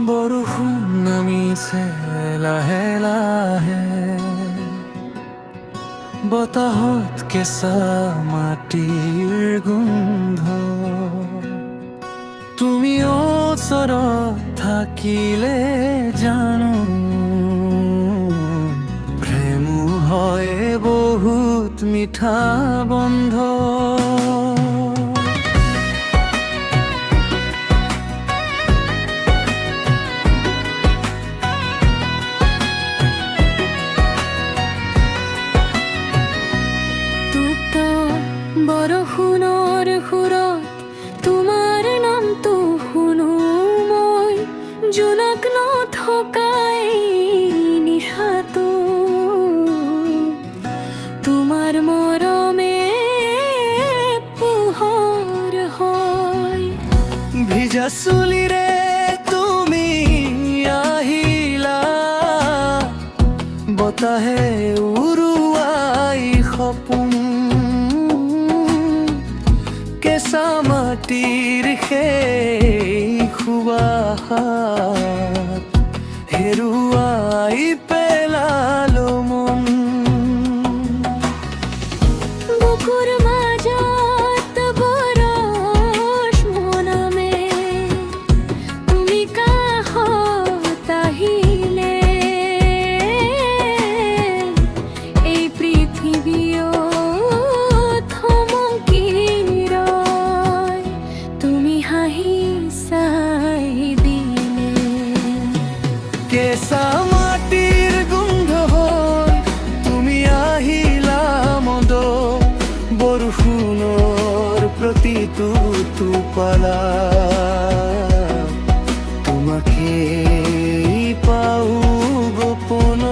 বৰষুণ নামিছে লাহে লাহে, বতাহত কেঁচা মাটিৰ গোন্ধ। তুমি ওচৰত থাকিলে জানো প্ৰেমো হয় বহুত মিঠা বন্ধ। বৰষুণৰ সুৰত তোমাৰ নামটো শুনো মই, জোনাক নথকাই নিশাটো তোমাৰ মৰমে পোহৰ হয়। ভিজা চুলিৰে তুমি আহিলা, বতাহে উৰুৱাই সপোন, কেঁচা মাটিৰ সেই সুবাসত হেৰুৱাই পেলালো মন। বুকুৰ মাজত বৰষ মনামে তুমি কাষত আহিলে, এই পৃথিৱীও কেঁচা মাটিৰ গোন্ধ হ'ল তুমি আহিলা মদ, বৰষুণৰ প্ৰতিটো টোপালা তোমাকে পাও গোপন।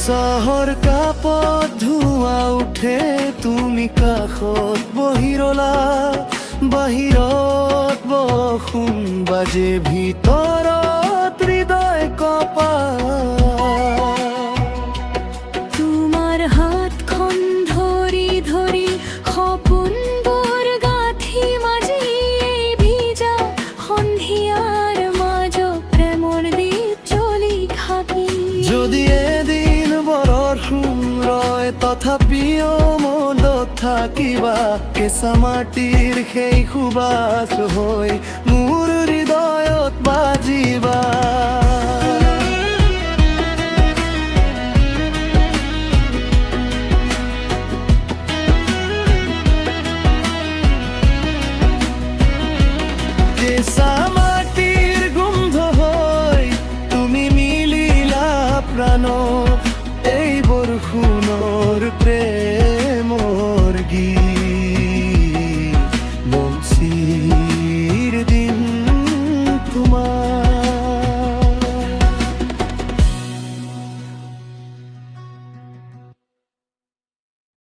চাহৰ কাপত ধোঁৱা উঠে তুমি কাষত বহি ৰলা, বাহিৰত বৰষুণ বাজে ভিতৰত হৃদয় কঁপা। তোমাৰ হাতখন ধৰি ধৰি সপোনবোৰ গাঁঠি মাজি, ভিজা সন্ধিয়াৰ মাজত প্ৰেমৰ দীপ জ্বলি থাকি। যদি বৰষুণ ৰয় তথাপিও মনত থাকিবা, কেঁচা মাটিৰ সেই সুবাস হৈ মোৰ হৃদয়ত বাজিবা।